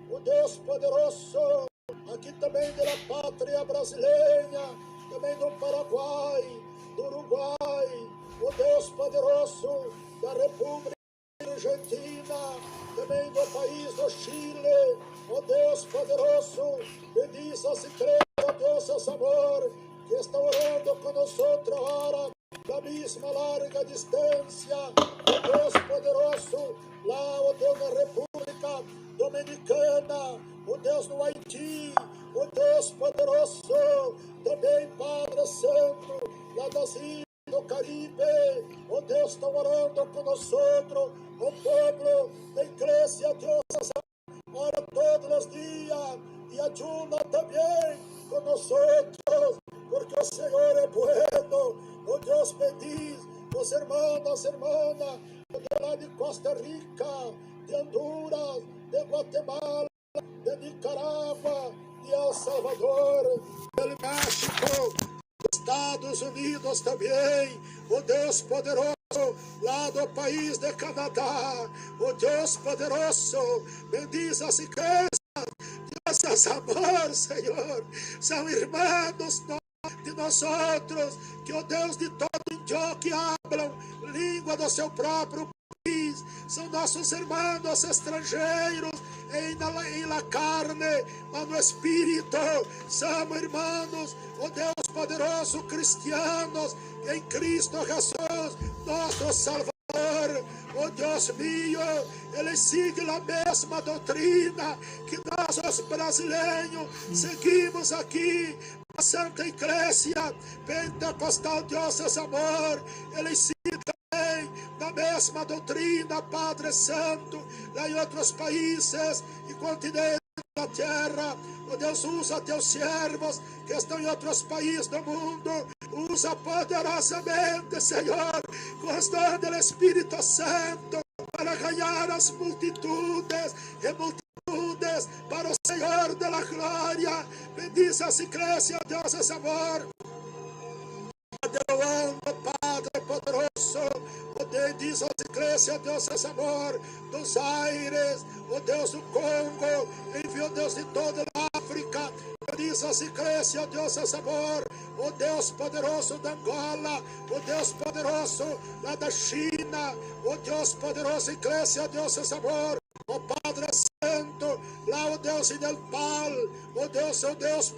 o Deus poderoso, aqui também da pátria brasileira, também do Paraguai, do Uruguai, o Deus poderoso da República Argentina, também do país do Chile, ó Deus poderoso, bendiz as igrejas, ó Deus, esse amor, que estão orando com nós outra hora, da mesma larga distância, ó Deus poderoso, lá, ó Deus, na República Dominicana, ó Deus, no Haiti, ó Deus poderoso, também Padre Santo, lá das ilhas do Caribe, ó Deus, estão orando com nós outros, o povo da igreja, Deus, ora todos os dias, e ajuda também com nós outros, porque o Senhor é bueno. Oh Deus, bendiz os irmãos, as irmãs, de lá de Costa Rica, de Honduras, de Guatemala, de Nicarágua, de El Salvador, do México, Estados Unidos também, o Deus poderoso, lá do país de Canadá, o Deus poderoso, bendiz as igrejas, graças a amor, Senhor, são irmãos de nós outros, que o Deus de todo idioma que hablam língua do seu próprio país, são nossos irmãos estrangeiros, em la carne, mas no espírito, somos irmãos, o Deus poderoso, cristianos, em Cristo Jesus, nosso Salvador. Oh Deus mío, eles seguem a mesma doutrina que nós, os brasileiros, seguimos aqui, a Santa Igreja Pentecostal de Deus Amor, ele ensina também na mesma doutrina, Padre Santo, lá em outros países e continentes da terra. Oh Deus, usa teus servos que estão em outros países do mundo, usa poderosamente, Senhor, com os dons do Espírito Santo, para ganhar as multitudes e multitudes para o Senhor da glória. Bendize as igrejas, Deus, amor. Padre poderoso, o Deus das igrejas, Deus é amor, dos aires, o Deus do Congo, enviou Deus de toda a África, diz as igrejas, Deus é amor, o Deus poderoso da Angola, o Deus poderoso lá da China, o Deus poderoso, igreja, Deus é amor, o Padre Santo, lá o Deus de Nepal, o Deus poderoso.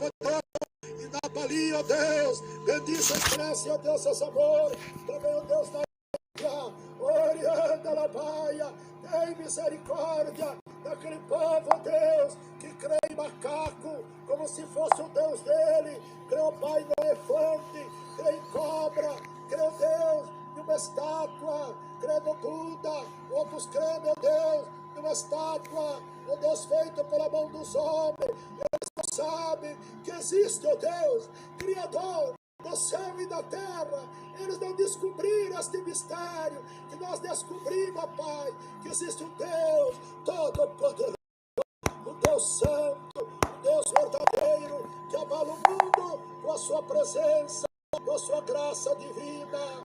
E na Bali, ó Deus, bendice a igreja, ó Deus, esse amor, também, ó Deus, da Índia, orienta a Baia, tem misericórdia daquele povo, ó Deus, que crê em macaco, como se fosse o Deus dele, crê, ó Pai, no elefante, crê em cobra, crê, ó Deus, numa estátua, crê no Buda, outros creem, ó Deus, numa estátua, ó Deus, feito pela mão dos homens. Sabe que existe, ó Deus, Criador do céu e da terra. Eles não descobriram este mistério que nós descobrimos, ó Pai, que existe um Deus todo-poderoso, um Deus santo, um Deus verdadeiro, que avala o mundo com a sua presença, com a sua graça divina.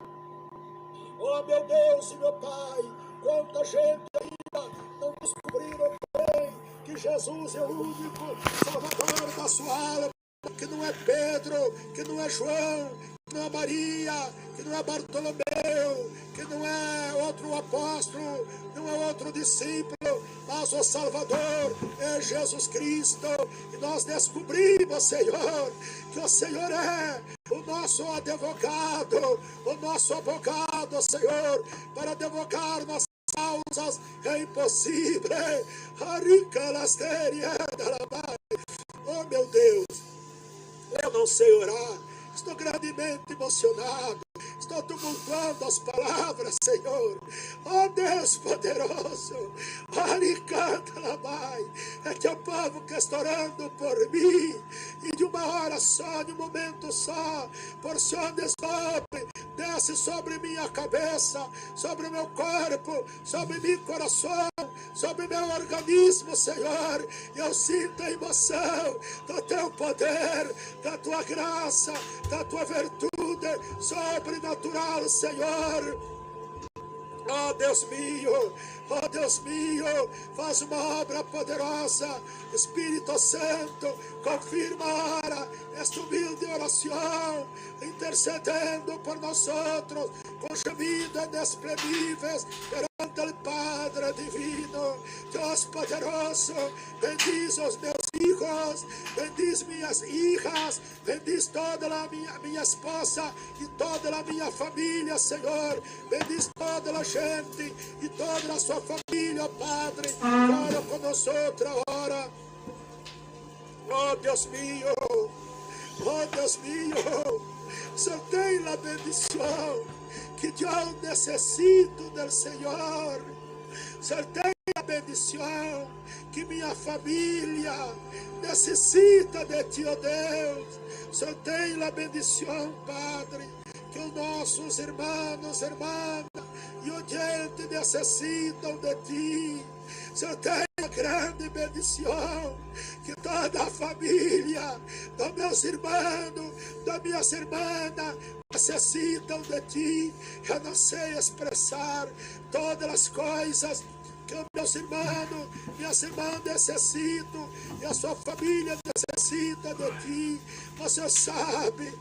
Oh meu Deus e meu Pai, quanta gente ainda não descobriram bem que Jesus é o único Salvador da sua alma, que não é Pedro, que não é João, que não é Maria, que não é Bartolomeu, que não é outro apóstolo, não é outro discípulo, mas o Salvador é Jesus Cristo. E nós descobrimos, Senhor, que o Senhor é o nosso advogado, Senhor, para advogar nossas causas é impossível. Oh meu Deus, eu não sei orar, estou grandemente emocionado, estou tumultuando as palavras, Senhor. Oh Deus poderoso, é teu povo que está orando por mim, e de uma hora só, de um momento só, porção de sobre, desce sobre minha cabeça, sobre meu corpo, sobre meu coração, sobre meu organismo, Senhor. Eu sinto a emoção do teu poder, da tua graça, da tua virtude sobrenatural, Senhor. Oh Deus meu, faz uma obra poderosa, Espírito Santo, confirma agora esta humilde oração, intercedendo por nós outros, com gemidos inexprimíveis, perante o Padre Divino. Deus poderoso, bendiz os meus filhos, bendiz minhas hijas, bendiz toda a minha esposa e toda a minha família, Senhor, bendiz toda a gente e toda a sua família, Padre, ora com nós outra hora. Oh Deus mío, só tem a bendição que eu necessito do Senhor. Só tem a bendição que minha família necessita de Ti, ó Deus. Só tem a bendição, Padre, que os nossos irmãos, irmãs e oyentes necessitam de Ti. Só tem a grande bendição que toda a família, dos meus irmãos, das minhas irmãs, necessitam de Ti. Eu não sei expressar todas as coisas que os meus irmãos, minhas irmãs necessitam, e a sua família necessita de Ti. Você sabe,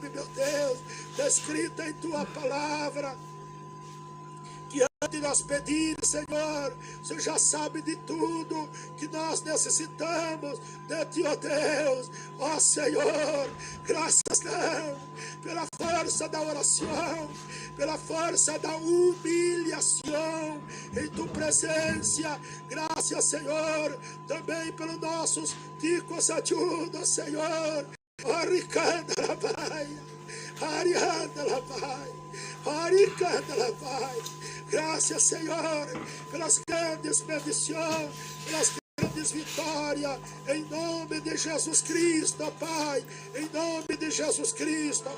meu Deus, está escrito em Tua palavra, que antes de nós pedir, Senhor, Você já sabe de tudo que nós necessitamos de Ti, ó Deus. Ó Senhor, graças não, pela força da oração, pela força da humilhação em Tua presença. Graças, Senhor, também pelos nossos ticos ajuda, Senhor. Oricanda la baia, Arianda la baia, Oricanda la baia. Graças, Senhor, pelas grandes bendições, pelas grandes vitórias, em nome de Jesus Cristo, Pai, em nome de Jesus Cristo.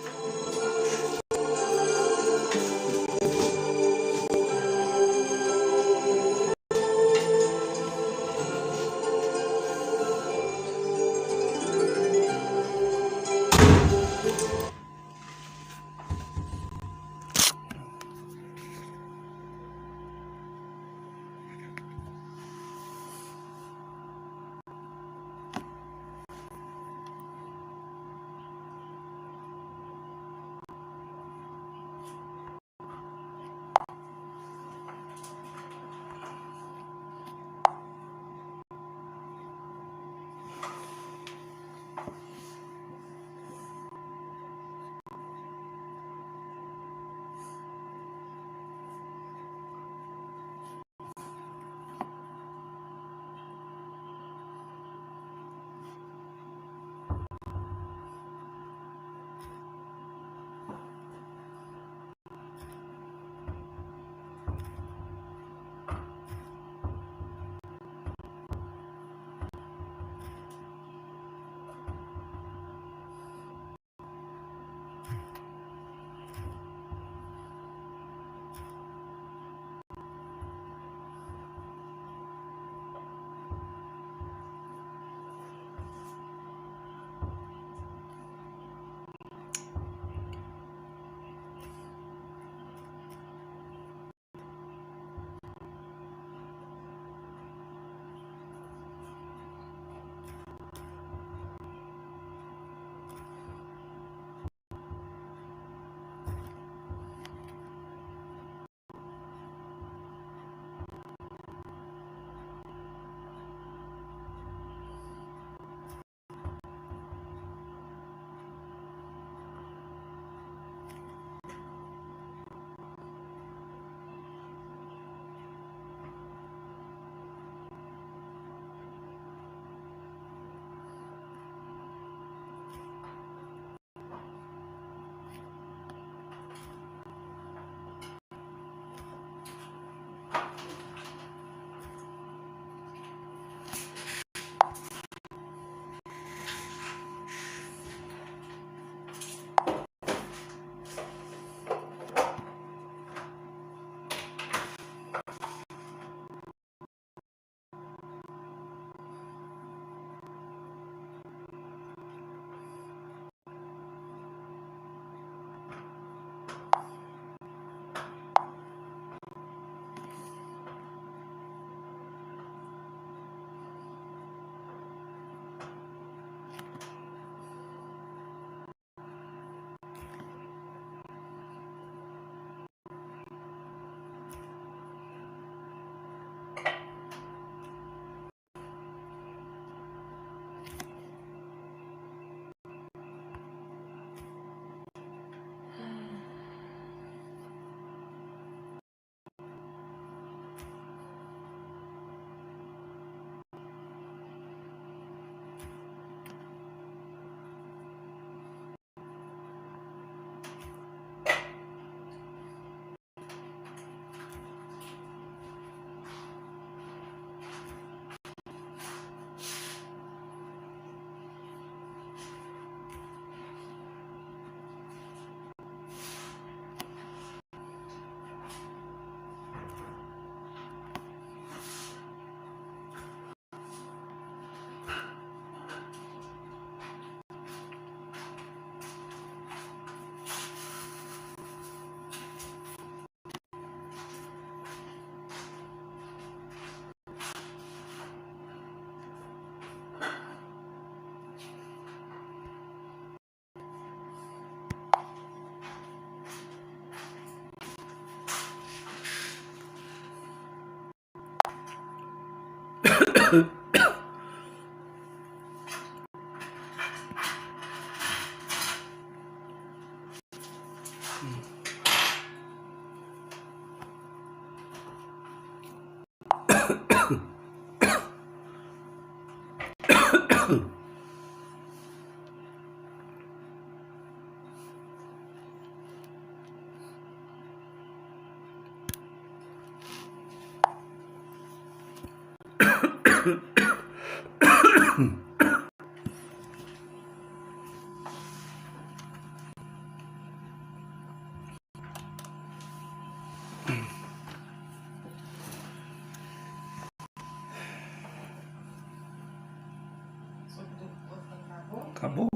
Acabou?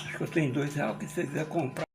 Acho que eu tenho R$2 que você quiser comprar.